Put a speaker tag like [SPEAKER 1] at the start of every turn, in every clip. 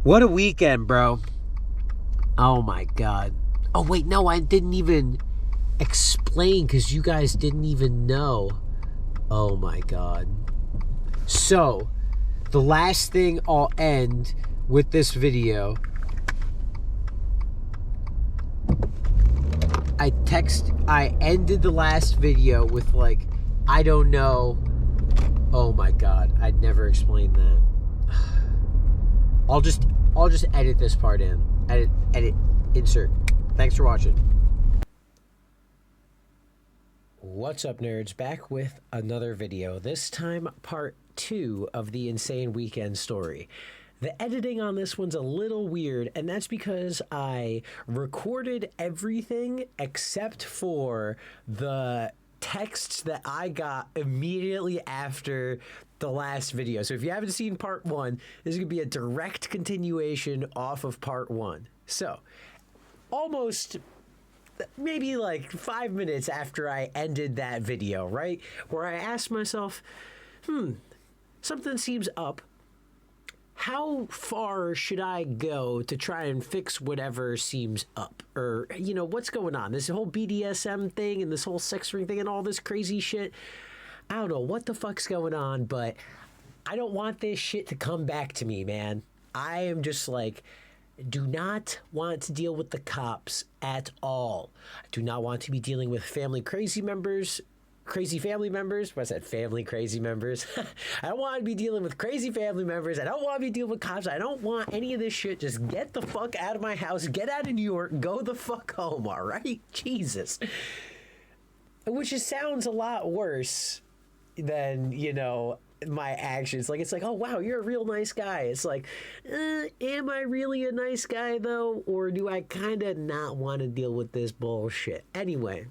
[SPEAKER 1] What a weekend, bro. Oh my god. Oh wait, no, I didn't even explain because you guys didn't even know. Oh my god. So, the last thing I'll end with this video. I ended the last video with like, I don't know. Oh my god, I'd never explained that. I'll just edit this part in. Edit, insert. Thanks for watching. What's up, nerds? Back with another video. This time, part 2 of the Insane Weekend story. The editing on this one's a little weird, and that's because I recorded everything except for the texts that I got immediately after the last video. So if you haven't seen part 1, this is going to be a direct continuation off of part 1. So, almost maybe like 5 minutes after I ended that video, right? Where I asked myself, something seems up. How far should I go to try and fix whatever seems up? Or, you know, what's going on? This whole BDSM thing and this whole sex ring thing and all this crazy shit. I don't know what the fuck's going on, but I don't want this shit to come back to me, man. I am just like, do not want to deal with the cops at all. I do not want to be dealing with crazy family members. What's that? Family crazy members. I don't want to be dealing with crazy family members. I don't want to be dealing with cops. I don't want any of this shit. Just get the fuck out of my house. Get out of New York. Go the fuck home, all right? Jesus. Which just sounds a lot worse than, you know, my actions. Like, it's like, oh, wow, you're a real nice guy. It's like, am I really a nice guy, though? Or do I kind of not want to deal with this bullshit? Anyway,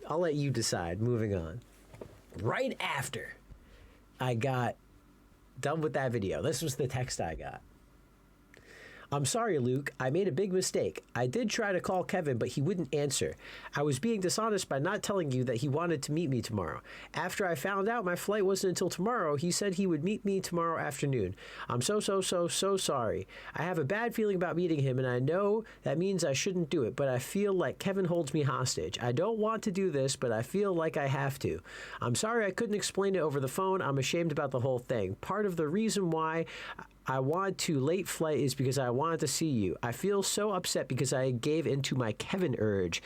[SPEAKER 1] I'll let you decide. Moving on. Right after I got done with that video, this was the text I got. I'm sorry, Luke. I made a big mistake. I did try to call Kevin, but he wouldn't answer. I was being dishonest by not telling you that he wanted to meet me tomorrow. After I found out my flight wasn't until tomorrow, he said he would meet me tomorrow afternoon. I'm so sorry. I have a bad feeling about meeting him, and I know that means I shouldn't do it, but I feel like Kevin holds me hostage. I don't want to do this, but I feel like I have to. I'm sorry I couldn't explain it over the phone. I'm ashamed about the whole thing. Part of the reason why I want to late flight is because I wanted to see you. I feel so upset because I gave into my Kevin urge,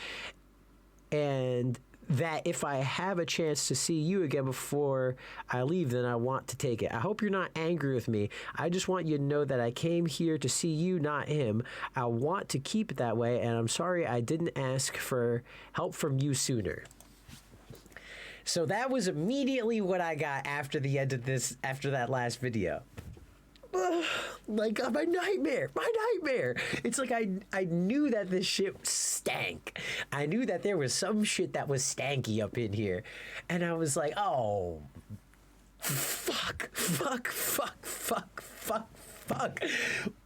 [SPEAKER 1] and that if I have a chance to see you again before I leave, then I want to take it. I hope you're not angry with me. I just want you to know that I came here to see you, not him. I want to keep it that way, and I'm sorry I didn't ask for help from you sooner. So that was immediately what I got after the end of this, after that last video. Like, my nightmare. It's like I knew that this shit stank. I knew that there was some shit that was stanky up in here. And I was like, oh, fuck.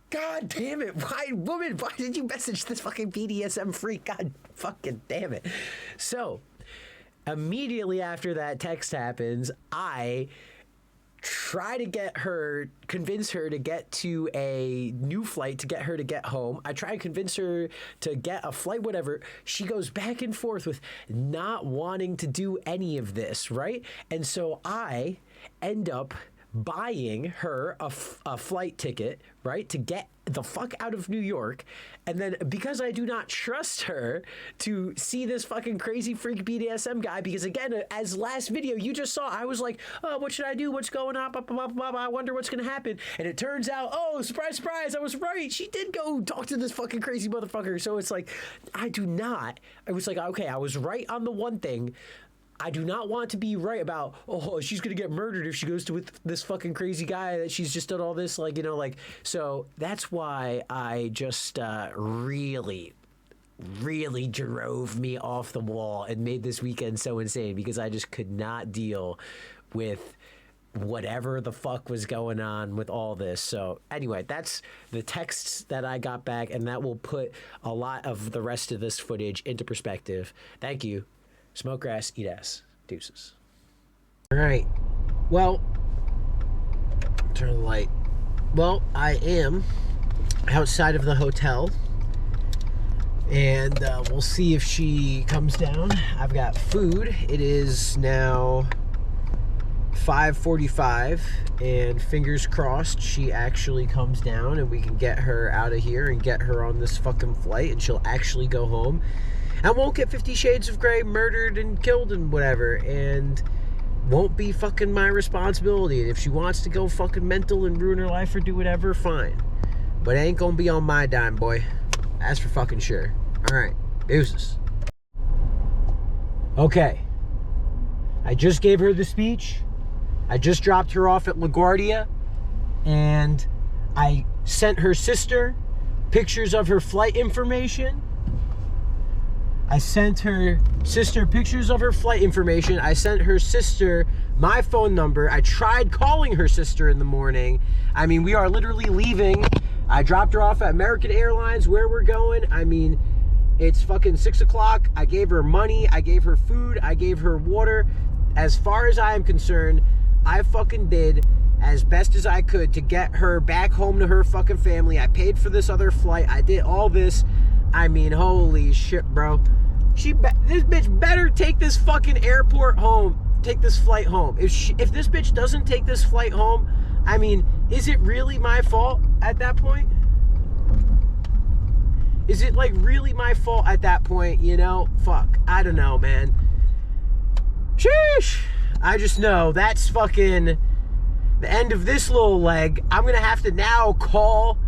[SPEAKER 1] God damn it. Why did you message this fucking BDSM freak? God fucking damn it. So, immediately after that text happens, I try to convince her to get to a new flight to get her to get home. I try to convince her to get a flight, whatever. She goes back and forth with not wanting to do any of this, right? And so I end up buying her a flight ticket, right, to get the fuck out of New York. And then because I do not trust her to see this fucking crazy freak BDSM guy, because again, as last video you just saw, I was like, oh, what should I do? What's going on? I wonder what's going to happen. And it turns out, oh, surprise, I was right. She did go talk to this fucking crazy motherfucker. So it's like, I was like, okay, I was right on the one thing. I do not want to be right about, oh, she's going to get murdered if she goes to with this fucking crazy guy that she's just done all this, like, you know, like, so that's why I just really drove me off the wall and made this weekend so insane, because I just could not deal with whatever the fuck was going on with all this. So anyway, that's the texts that I got back, and that will put a lot of the rest of this footage into perspective. Thank you. Smoke grass, eat ass. Deuces. All right. Well, turn the light. Well, I am outside of the hotel, and we'll see if she comes down. I've got food. It is now 5:45, and fingers crossed she actually comes down and we can get her out of here and get her on this fucking flight, and she'll actually go home and won't get 50 Shades of Grey murdered and killed and whatever, and won't be fucking my responsibility. And if she wants to go fucking mental and ruin her life or do whatever, fine. But it ain't gonna be on my dime, boy. That's for fucking sure. Alright, deuces. Okay. I just gave her the speech. I just dropped her off at LaGuardia, and I sent her sister pictures of her flight information. I sent her sister pictures of her flight information. I sent her sister my phone number. I tried calling her sister in the morning. I mean, we are literally leaving. I dropped her off at American Airlines, where we're going. I mean, it's fucking 6 o'clock. I gave her money. I gave her food. I gave her water. As far as I am concerned, I fucking did as best as I could to get her back home to her fucking family. I paid for this other flight. I did all this. I mean, holy shit, bro. This bitch better take this fucking airport home. Take this flight home. If this bitch doesn't take this flight home, I mean, is it really my fault at that point? Is it like really my fault at that point, you know? Fuck. I don't know, man. Sheesh. I just know that's fucking the end of this little leg. I'm going to have to now call.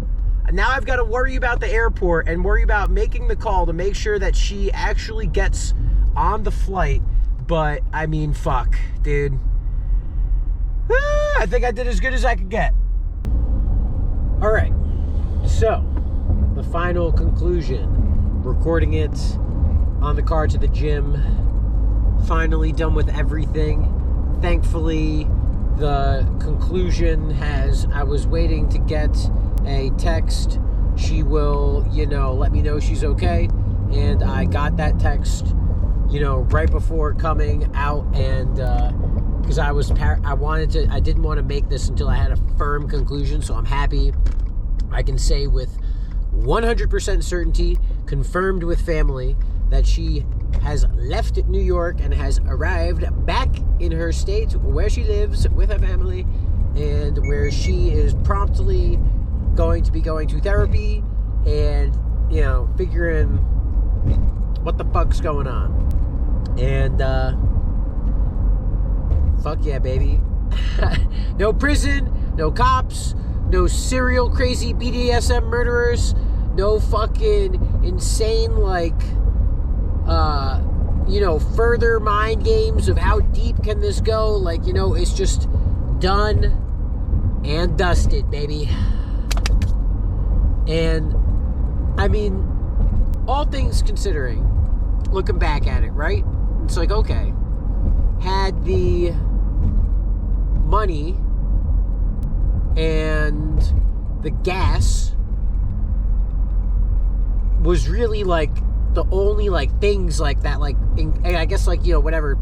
[SPEAKER 1] Now I've got to worry about the airport and worry about making the call to make sure that she actually gets on the flight. But, I mean, fuck, dude. I think I did as good as I could get. All right. So, the final conclusion. Recording it on the car to the gym. Finally done with everything. Thankfully, the conclusion I was waiting to get a text. She will, let me know she's okay. And I got that text, right before coming out, and because I didn't want to make this until I had a firm conclusion. So I'm happy I can say with 100% certainty, confirmed with family, that she has left New York and has arrived back in her state where she lives with her family, and where she is promptly going to be going to therapy and, figuring what the fuck's going on. And, fuck yeah, baby. No prison, no cops, no serial crazy BDSM murderers, no fucking insane, further mind games of how deep can this go. It's just done and dusted, baby. And, I mean, all things considering, looking back at it, right? It's like, okay, had the money and the gas was really, the only, things like that, I guess, whatever,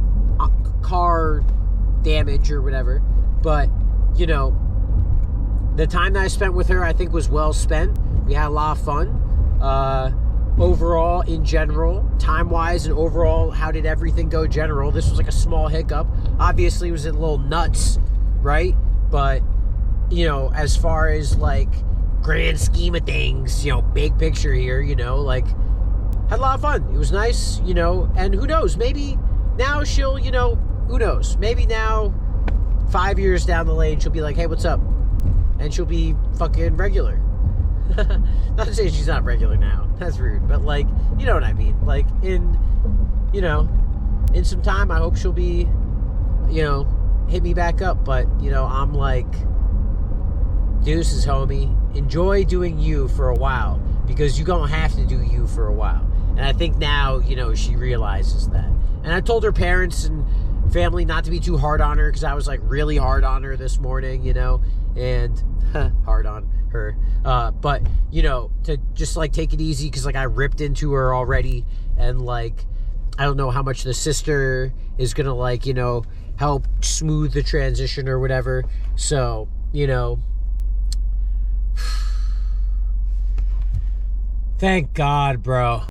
[SPEAKER 1] car damage or whatever. But, the time that I spent with her, I think, was well spent. We had a lot of fun. Overall, in general, time-wise and overall, how did everything go general? This was a small hiccup. Obviously, it was a little nuts, right? But, as far as, grand scheme of things, big picture here, had a lot of fun. It was nice, and who knows? Maybe now she'll, who knows? Maybe now, 5 years down the lane, she'll be like, hey, what's up? And she'll be fucking regular. Not to say she's not regular now. That's rude. But, you know what I mean. In some time, I hope she'll be, hit me back up. But, I'm deuces, homie. Enjoy doing you for a while. Because you're going to have to do you for a while. And I think now, she realizes that. And I told her parents and family not to be too hard on her. Because I was, really hard on her this morning, And hard on her. But, to just, take it easy. Because, I ripped into her already. And, I don't know how much the sister is going to, help smooth the transition or whatever. So, Thank God, bro.